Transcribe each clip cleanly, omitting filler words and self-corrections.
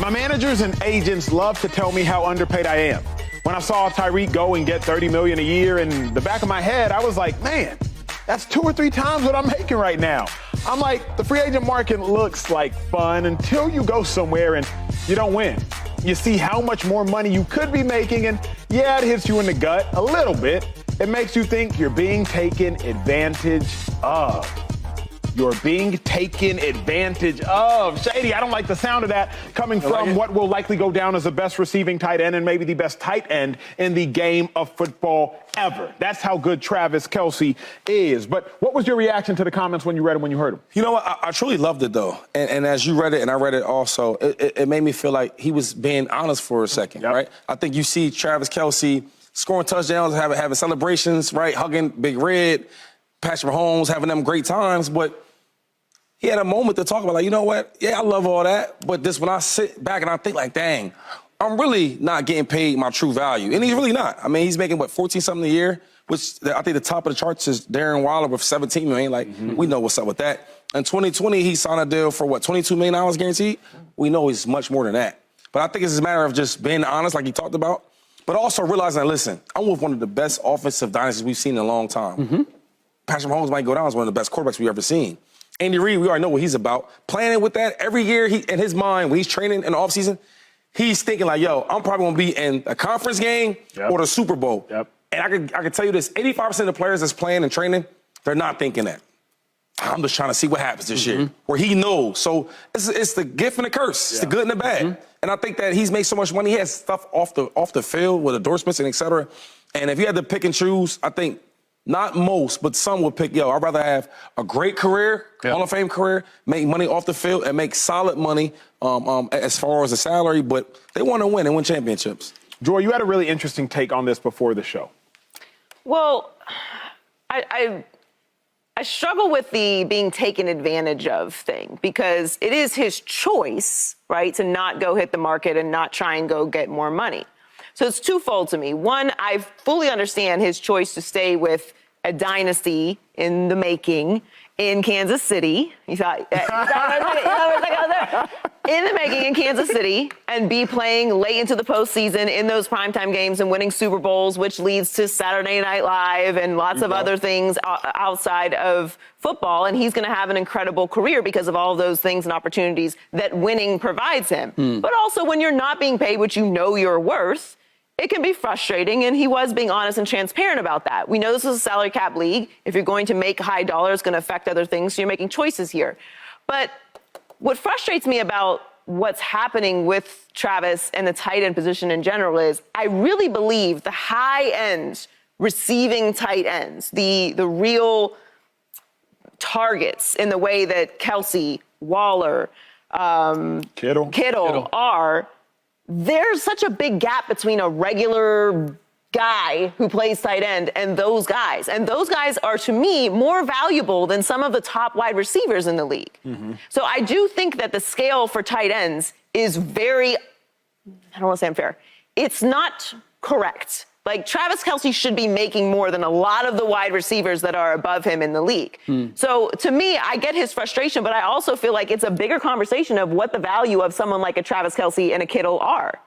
My managers and agents love to tell me how underpaid I am. When I saw Tyreek go and get $30 million a year, in the back of my head, I was like, man, that's 2 or 3 times what I'm making right now. I'm like, the free agent market looks like fun until you go somewhere and you don't win. You see how much more money you could be making, and yeah, it hits you in the gut a little bit. It makes you think you're being taken advantage of. You're being taken advantage of. Shady, I don't like the sound of that coming from what will likely go down as the best receiving tight end and maybe the best tight end in the game of football ever. That's how good Travis Kelce is. But what was your reaction to the comments when you read them, when you heard them? You know what? I truly loved it, though. And as you read it, and I read it also, it made me feel like he was being honest for a second, right? I think you see Travis Kelce scoring touchdowns, having celebrations, right? Hugging Big Red, Patrick Mahomes, having them great times, but he had a moment to talk about, like, you know what? Yeah, I love all that, but when I sit back and I think, like, dang, I'm really not getting paid my true value. And he's really not. I mean, he's making, 14-something a year, which I think the top of the charts is Darren Waller with $17 million. Like, we know what's up with that. In 2020, he signed a deal for, $22 million guaranteed? We know he's much more than that. But I think it's a matter of just being honest, like he talked about, but also realizing that, listen, I'm with one of the best offensive dynasties we've seen in a long time. Patrick Mahomes might go down as one of the best quarterbacks we've ever seen. Andy Reid, we already know what he's about. Planning with that every year, in his mind, when he's training in the offseason, he's thinking like, yo, I'm probably going to be in a conference game or the Super Bowl. And I can tell you this, 85% of the players that's playing and training, they're not thinking that. I'm just trying to see what happens this year, where he knows. So it's the gift and the curse. It's the good and the bad. And I think that he's made so much money. He has stuff off the field with endorsements and et cetera. And if you had to pick and choose, I think not most, but some would pick, I'd rather have a great career, Hall of Fame career, make money off the field, and make solid money as far as the salary, but they want to win and win championships. Joy, you had a really interesting take on this before the show. Well, I struggle with the being taken advantage of thing, because it is his choice, right, to not go hit the market and not try and go get more money. So it's twofold to me. One, I fully understand his choice to stay with a dynasty in the making in Kansas City. In the making in Kansas City, and be playing late into the postseason in those primetime games and winning Super Bowls, which leads to Saturday Night Live and lots of other things outside of football. And he's going to have an incredible career because of all of those things and opportunities that winning provides him. But also, when you're not being paid what you know you're worth, it can be frustrating, and he was being honest and transparent about that. We know this is a salary cap league. If you're going to make high dollars, it's going to affect other things, so you're making choices here. But what frustrates me about what's happening with Travis and the tight end position in general is I really believe the high-end receiving tight ends, the real targets in the way that Kelce, Waller, Kittle are, there's such a big gap between a regular guy who plays tight end and those guys. And those guys are, to me, more valuable than some of the top wide receivers in the league. So I do think that the scale for tight ends is very, I don't want to say unfair. It's not correct. Like, Travis Kelce should be making more than a lot of the wide receivers that are above him in the league. So to me, I get his frustration, but I also feel like it's a bigger conversation of what the value of someone like a Travis Kelce and a Kittle are.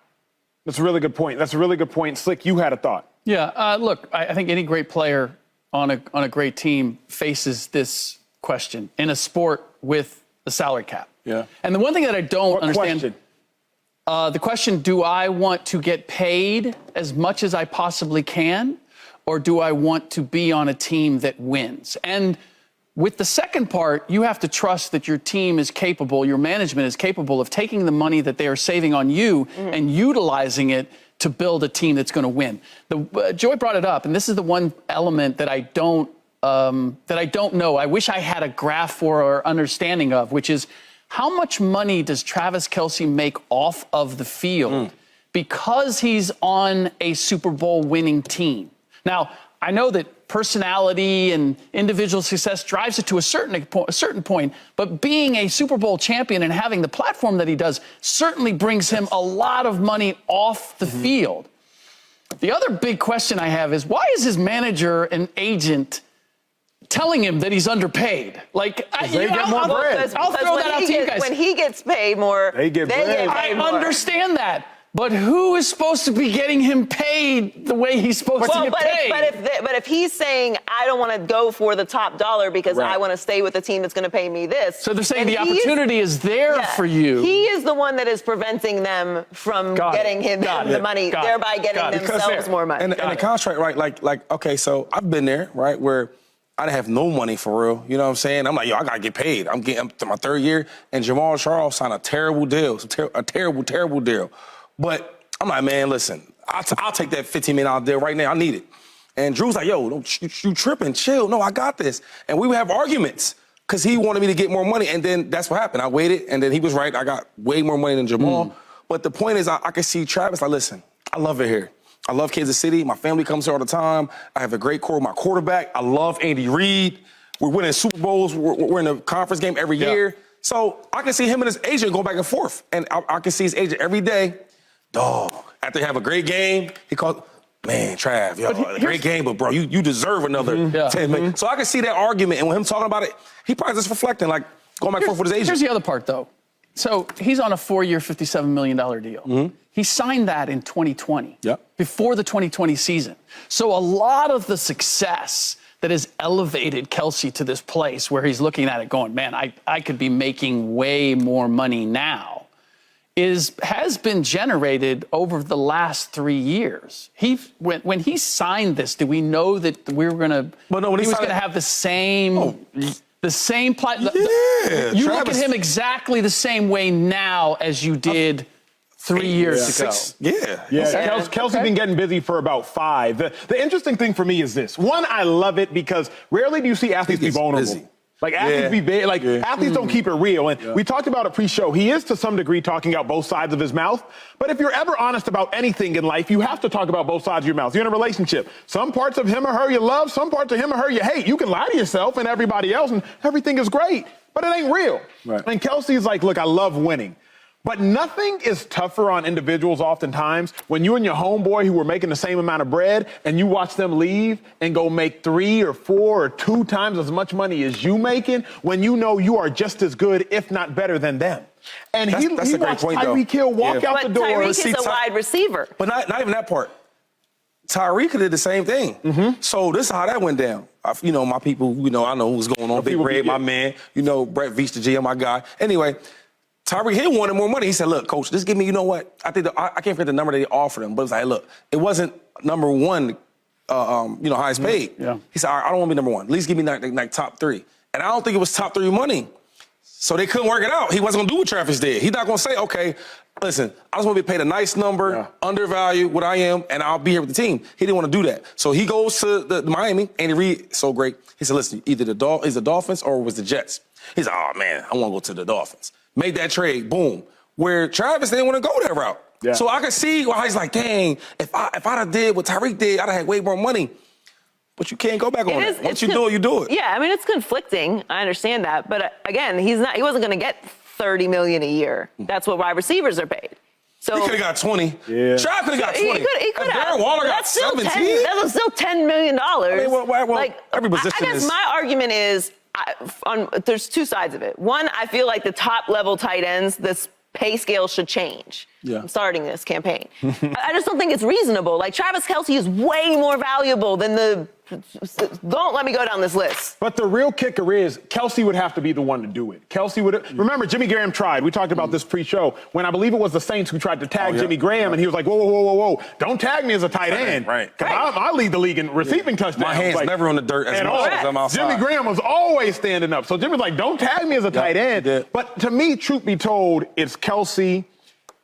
That's a really good point. That's a really good point. Slick, you had a thought. Yeah, look, I think any great player on a great team faces this question in a sport with a salary cap. And the one thing that I don't understand... Question? The question, do I want to get paid as much as I possibly can, or do I want to be on a team that wins? And with the second part, you have to trust that your team is capable, your management is capable of taking the money that they are saving on you and utilizing it to build a team that's going to win. Joy brought it up, and this is the one element that I don't know. I wish I had a graph for or understanding of, which is, how much money does Travis Kelce make off of the field because he's on a Super Bowl winning team? Now, I know that personality and individual success drives it to a certain point, but being a Super Bowl champion and having the platform that he does certainly brings him a lot of money off the field. The other big question I have is, why is his manager and agent telling him that he's underpaid. Like, they get more bread. I'll throw that out to you guys. When he gets paid more, they get bread. I understand that. But who is supposed to be getting him paid the way he's supposed to get paid? But if he's saying, I don't want to go for the top dollar because I want to stay with a team that's going to pay me this. So they're saying the opportunity is there for you. He is the one that is preventing them from getting him the money, thereby getting themselves more money. And the contract, right, like, okay, so I've been there, right, where I didn't have no money for real. You know what I'm saying? I'm like, yo, I got to get paid. I'm getting to my third year. And Jamal Charles signed a terrible deal, a terrible deal. But I'm like, man, listen, I'll take that $15 million deal right now. I need it. And Drew's like, yo, don't you tripping, chill. No, I got this. And we would have arguments because he wanted me to get more money. And then that's what happened. I waited, and then he was right. I got way more money than Jamal. But the point is, I can see Travis like, listen, I love it here. I love Kansas City. My family comes here all the time. I have a great core with my quarterback. I love Andy Reid. We're winning Super Bowls. We're in a conference game every year. So I can see him and his agent go back and forth. And I can see his agent every day. Dog, after they have a great game, he calls, man, Trav, yo, great game, but bro, you deserve another 10 million. So I can see that argument, and when him talking about it, he probably just reflecting, like, going back and forth with his agent. Here's the other part, though. So he's on a 4-year, $57 million deal. He signed that in 2020, before the 2020 season. So a lot of the success that has elevated Kelce to this place where he's looking at it going, man, I could be making way more money now, has been generated over the last 3 years. When he signed this, did we know that we were going to? Well, no, he was going to have the same. The same platform. Yeah, you look at him exactly the same way now as you did 3 years ago. Kelce been getting busy for about 5. The interesting thing for me is this. One, I love it because rarely do you see athletes be vulnerable. Busy. Like, athletes be big. Like, athletes don't keep it real. And we talked about it pre-show. He is, to some degree, talking out both sides of his mouth. But if you're ever honest about anything in life, you have to talk about both sides of your mouth. You're in a relationship. Some parts of him or her you love, some parts of him or her you hate. You can lie to yourself and everybody else, and everything is great. But it ain't real. And Kelce's like, look, I love winning. But nothing is tougher on individuals oftentimes when you and your homeboy who were making the same amount of bread and you watch them leave and go make 3 or 4 or 2 times as much money as you making when you know you are just as good, if not better than them. And he watched Tyreek Hill walk out the door. But Tyreek is a wide receiver. But not even that part. Tyreek did the same thing. So this is how that went down. My people, I know what's going on. Big Red, my man. Brett Veach, the GM, my guy. Anyway, Tyreek Hill wanted more money. He said, look, coach, just give me, you know what? I think I can't forget the number that they offered him, but it was like, look, it wasn't number one, highest paid. He said, all right, I don't want to be number one. At least give me like top 3. And I don't think it was top 3 money. So they couldn't work it out. He wasn't going to do what Travis did. He's not going to say, okay, listen, I just want to be paid a nice number, undervalued what I am, and I'll be here with the team. He didn't want to do that. So he goes to the Miami, Andy Reid, so great. He said, listen, either the Dolphins or it was the Jets. He said, oh, man, I want to go to the Dolphins. Made that trade, boom. Where Travis didn't want to go that route. So I could see why he's like, dang, if I'd have did what Tyreek did, I'd have had way more money. But you can't go back on it. Once you do it, you do it. Yeah, I mean, it's conflicting. I understand that. But again, he wasn't going to get $30 million a year. That's what wide receivers are paid. So he could have got 20. Yeah. Trav could have got 20. He could have. Darren Waller got 17. That was still $10 million. I mean, every position I guess my argument is, there's 2 sides of it. One, I feel like the top level tight ends, this pay scale should change. I'm starting this campaign. I just don't think it's reasonable. Like, Travis Kelce is way more valuable than don't let me go down this list. But the real kicker is Kelce would have to be the one to do it. Kelce would remember Jimmy Graham tried. We talked about this pre-show when I believe it was the Saints who tried to tag Jimmy Graham, and he was like, whoa, don't tag me as a tight end. Because I lead the league in receiving touchdowns. My hand's never on the dirt as much as I'm outside. Jimmy Graham was always standing up. So Jimmy's like, don't tag me as a tight end. But to me, truth be told, it's Kelce.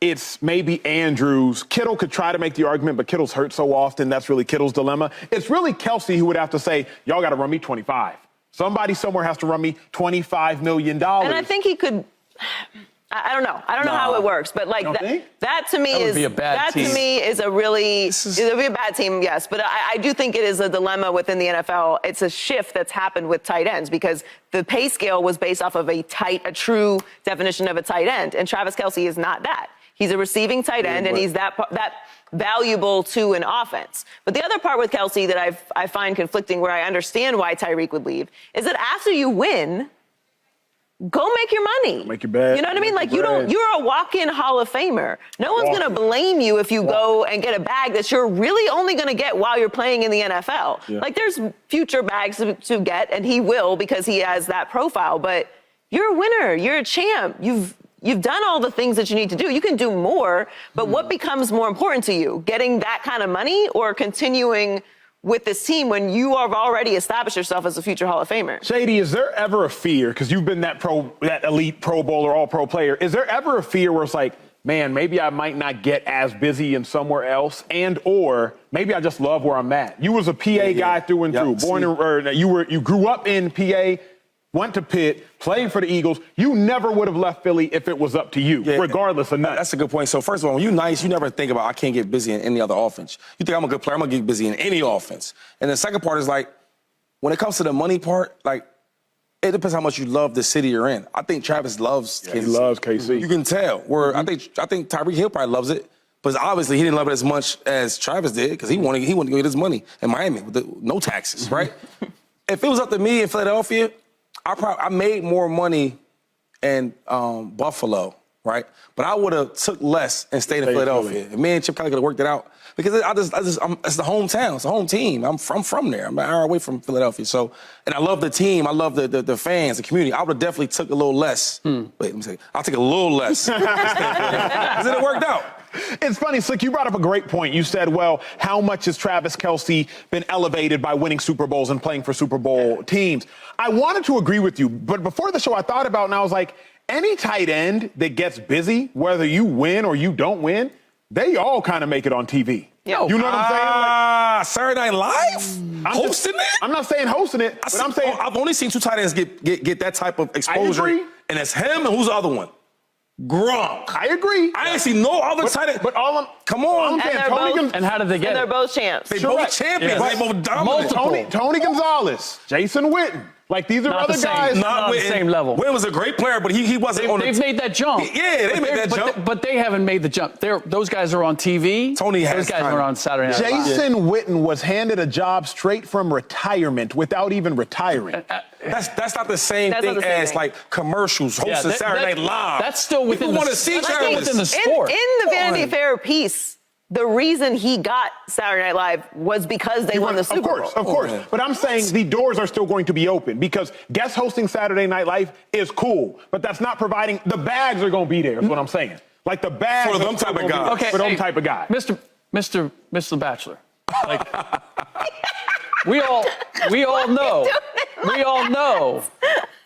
It's maybe Andrews. Kittle could try to make the argument, but Kittle's hurt so often. That's really Kittle's dilemma. It's really Kelce who would have to say, y'all got to run me 25. Somebody somewhere has to run me $25 million. And I think he could. I don't know. I don't know how it works, but like that to me is a bad team, yes. But I do think it is a dilemma within the NFL. It's a shift that's happened with tight ends because the pay scale was based off of a true definition of a tight end, and Travis Kelce is not that. He's a receiving tight end, and he's that valuable to an offense. But the other part with Kelce that I find conflicting, where I understand why Tyreek would leave, is that after you win, go make your money. Make your bed. You know what I mean? Like, you're a walk-in Hall of Famer. No one's going to blame you if you go and get a bag that you're really only going to get while you're playing in the NFL. Yeah. Like, there's future bags to get, and he will because he has that profile. But you're a winner. You're a champ. You've done all the things that you need to do. You can do more, but what becomes more important to you? Getting that kind of money or continuing with this team when you have already established yourself as a future Hall of Famer? Shady, is there ever a fear, because you've been that elite Pro Bowler, all-pro player, is there ever a fear where it's like, man, maybe I might not get as busy in somewhere else, and or maybe I just love where I'm at? You was a PA guy through and through. You grew up in PA, went to Pitt, played for the Eagles. You never would have left Philly if it was up to you, regardless of nothing. That's a good point. So first of all, when you're nice, you never think about I can't get busy in any other offense. You think I'm a good player, I'm gonna get busy in any offense. And the second part is like, when it comes to the money part, like, it depends how much you love the city you're in. I think Travis loves KC. He loves KC. You can tell. Where I think Tyreek Hill probably loves it, but obviously he didn't love it as much as Travis did because he wanted to get his money in Miami with no taxes, right? If it was up to me in Philadelphia, I made more money in Buffalo, right? But I would have took less and stayed in Philadelphia. And me and Chip Kelly could have worked it out because it's the hometown, it's the home team. I'm from there. I'm an hour away from Philadelphia. So, and I love the team. I love the fans, the community. I would have definitely took a little less. Wait, let me say, I'll take a little less because it worked out. It's funny, Slick, you brought up a great point. You said, well, how much has Travis Kelce been elevated by winning Super Bowls and playing for Super Bowl teams? I wanted to agree with you, but before the show, I thought about it, and I was like, any tight end that gets busy, whether you win or you don't win, they all kind of make it on TV. Yo. You know what I'm saying? Like, Saturday Night Live? Hosting it? I'm not saying hosting it, but I'm saying... I've only seen two tight ends get that type of exposure. I agree. And it's him, and who's the other one? Gronk. I agree. I ain't seen no other tight end. But all I'm... Come on. And how did they get And it? they're both champs. They both champions. Yes. They both dominant. Tony Gonzalez, Jason Witten. Like, these are Not other the same. guys. Not the same level. Witten was a great player, but he wasn't on the... They've made that jump. Yeah, they made that jump. But they haven't made the jump. Those guys are on TV. Those guys were on Saturday Night Live. Jason Witten was handed a job straight from retirement without even retiring. That's not the same thing as like commercials, hosting Saturday Night Live. That's still within the sport. In the Vanity Fair piece, the reason he got Saturday Night Live was because they won the Super Bowl. Of course. But I'm saying the doors are still going to be open because guest hosting Saturday Night Live is cool, but that's not providing, the bags are going to be there, is what I'm saying. Like the bags for them type of guys. Okay, for them type of guy. Mr. Bachelor, like, we all know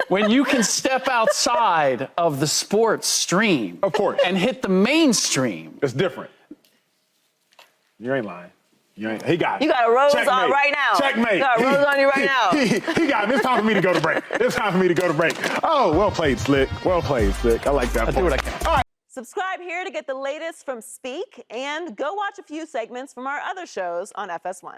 when you can step outside of the sports stream, of course, and hit the mainstream. It's different. You ain't lying. He got it. You got a rose Checkmate. on right now. Checkmate. You got a rose on you right now. He got it. It's time for me to go to break. Oh, well played, Slick. Well played, Slick. I like that. I do what I can. All right. Subscribe here to get the latest from Speak, and go watch a few segments from our other shows on FS1.